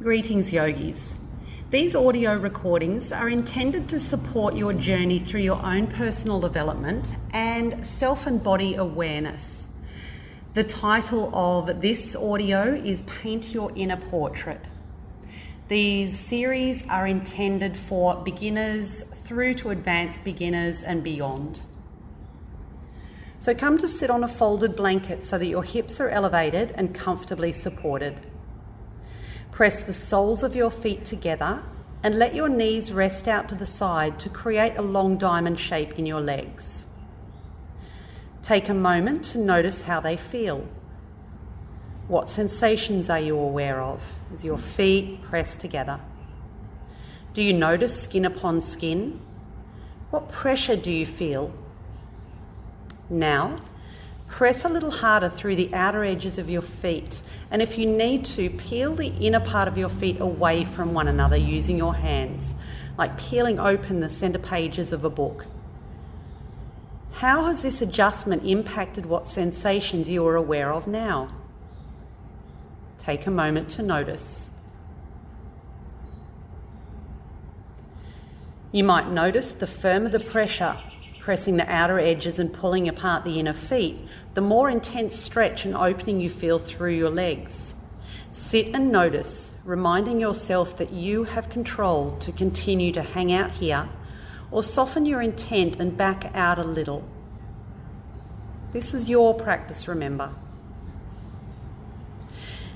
Greetings, yogis. These audio recordings are intended to support your journey through your own personal development and self and body awareness. The title of this audio is Paint Your Inner Portrait. These series are intended for beginners through to advanced beginners and beyond. So come to sit on a folded blanket so that your hips are elevated and comfortably supported. Press the soles of your feet together and let your knees rest out to the side to create a long diamond shape in your legs. Take a moment to notice how they feel. What sensations are you aware of as your feet press together? Do you notice skin upon skin? What pressure do you feel? Now, press a little harder through the outer edges of your feet, and if you need to, peel the inner part of your feet away from one another using your hands, like peeling open the center pages of a book. How has this adjustment impacted what sensations you are aware of now? Take a moment to notice. You might notice the firmer the pressure, pressing the outer edges and pulling apart the inner feet, the more intense stretch and opening you feel through your legs. Sit and notice, reminding yourself that you have control to continue to hang out here or soften your intent and back out a little. This is your practice, remember.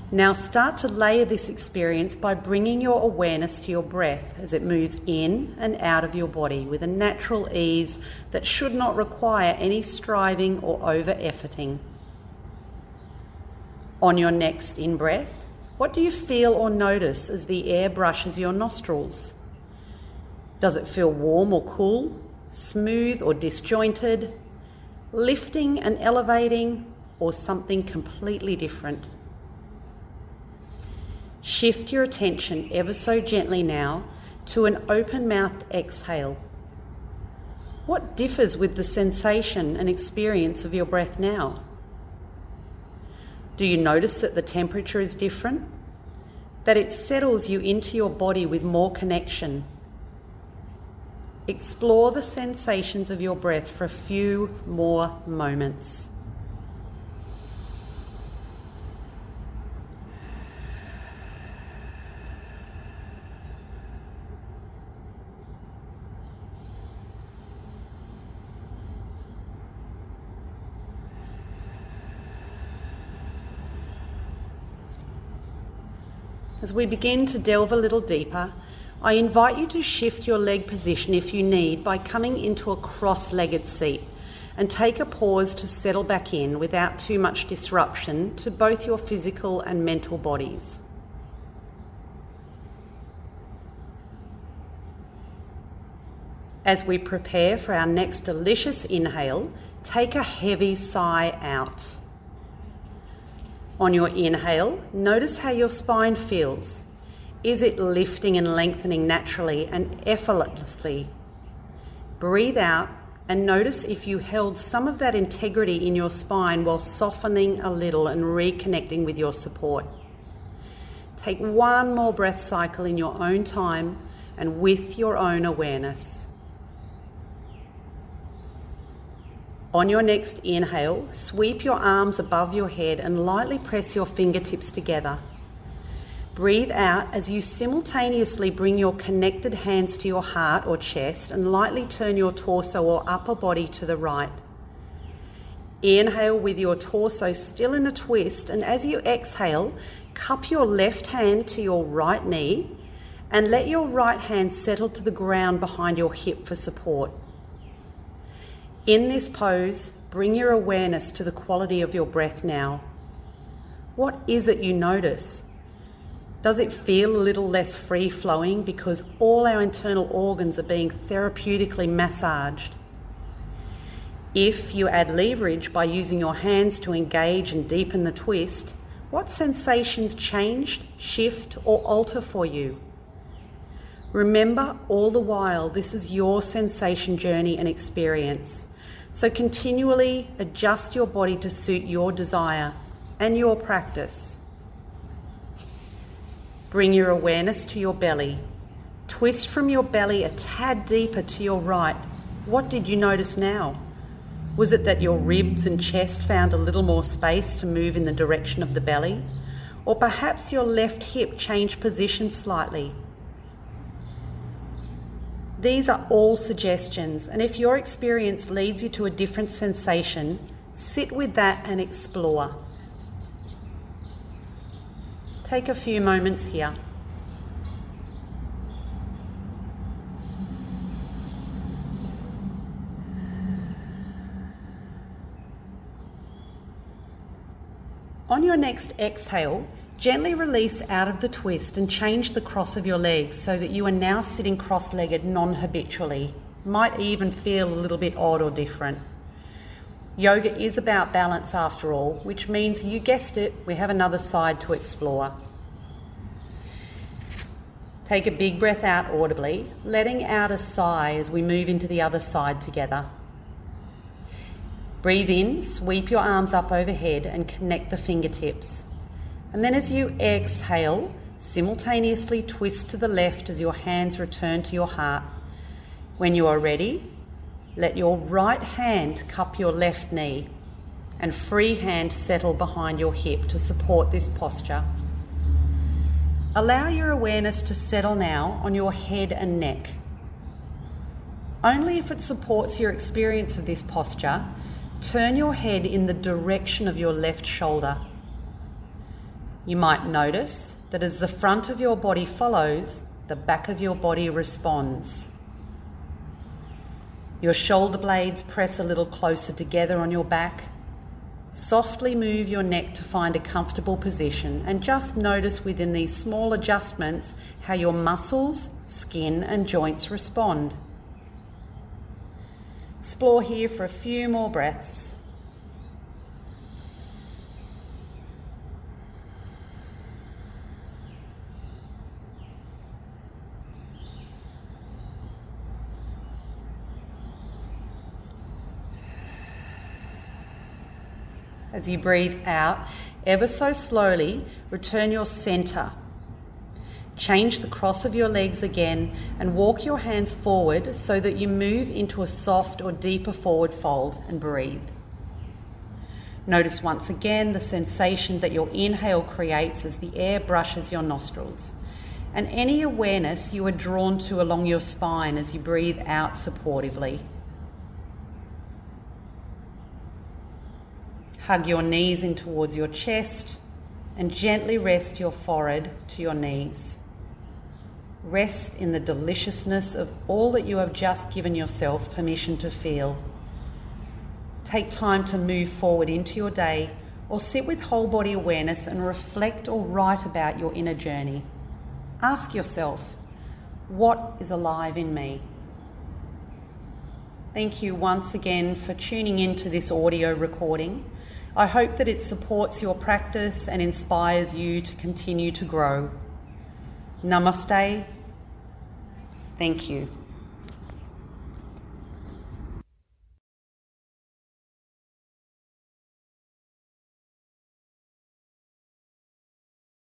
Now start to layer this experience by bringing your awareness to your breath as it moves in and out of your body with a natural ease that should not require any striving or over-efforting. On your next in-breath, what do you feel or notice as the air brushes your nostrils? Does it feel warm or cool, smooth or disjointed, lifting and elevating, or something completely different? Shift your attention ever so gently now to an open-mouthed exhale. What differs with the sensation and experience of your breath now? Do you notice that the temperature is different? That it settles you into your body with more connection? Explore the sensations of your breath for a few more moments. As we begin to delve a little deeper, I invite you to shift your leg position if you need by coming into a cross-legged seat and take a pause to settle back in without too much disruption to both your physical and mental bodies. As we prepare for our next delicious inhale, take a heavy sigh out. On your inhale, notice how your spine feels. Is it lifting and lengthening naturally and effortlessly? Breathe out and notice if you held some of that integrity in your spine while softening a little and reconnecting with your support. Take one more breath cycle in your own time and with your own awareness. On your next inhale, sweep your arms above your head and lightly press your fingertips together. Breathe out as you simultaneously bring your connected hands to your heart or chest and lightly turn your torso or upper body to the right. Inhale with your torso still in a twist, and as you exhale, cup your left hand to your right knee and let your right hand settle to the ground behind your hip for support. In this pose, bring your awareness to the quality of your breath now. What is it you notice? Does it feel a little less free-flowing because all our internal organs are being therapeutically massaged? If you add leverage by using your hands to engage and deepen the twist, what sensations changed, shift, or alter for you? Remember, all the while, this is your sensation journey and experience. So continually adjust your body to suit your desire and your practice. Bring your awareness to your belly. Twist from your belly a tad deeper to your right. What did you notice now? Was it that your ribs and chest found a little more space to move in the direction of the belly? Or perhaps your left hip changed position slightly? These are all suggestions, and if your experience leads you to a different sensation, sit with that and explore. Take a few moments here. On your next exhale, gently release out of the twist and change the cross of your legs so that you are now sitting cross-legged non-habitually. Might even feel a little bit odd or different. Yoga is about balance after all, which means, you guessed it, we have another side to explore. Take a big breath out audibly, letting out a sigh as we move into the other side together. Breathe in, sweep your arms up overhead and connect the fingertips. And then as you exhale, simultaneously twist to the left as your hands return to your heart. When you are ready, let your right hand cup your left knee and free hand settle behind your hip to support this posture. Allow your awareness to settle now on your head and neck. Only if it supports your experience of this posture, turn your head in the direction of your left shoulder. You might notice that as the front of your body follows, the back of your body responds. Your shoulder blades press a little closer together on your back. Softly move your neck to find a comfortable position and just notice within these small adjustments how your muscles, skin and joints respond. Explore here for a few more breaths. As you breathe out, ever so slowly, return your center. Change the cross of your legs again and walk your hands forward so that you move into a soft or deeper forward fold and breathe. Notice once again the sensation that your inhale creates as the air brushes your nostrils, and any awareness you are drawn to along your spine as you breathe out supportively. Hug your knees in towards your chest and gently rest your forehead to your knees. Rest in the deliciousness of all that you have just given yourself permission to feel. Take time to move forward into your day or sit with whole body awareness and reflect or write about your inner journey. Ask yourself, what is alive in me? Thank you once again for tuning into this audio recording. I hope that it supports your practice and inspires you to continue to grow. Namaste. Thank you.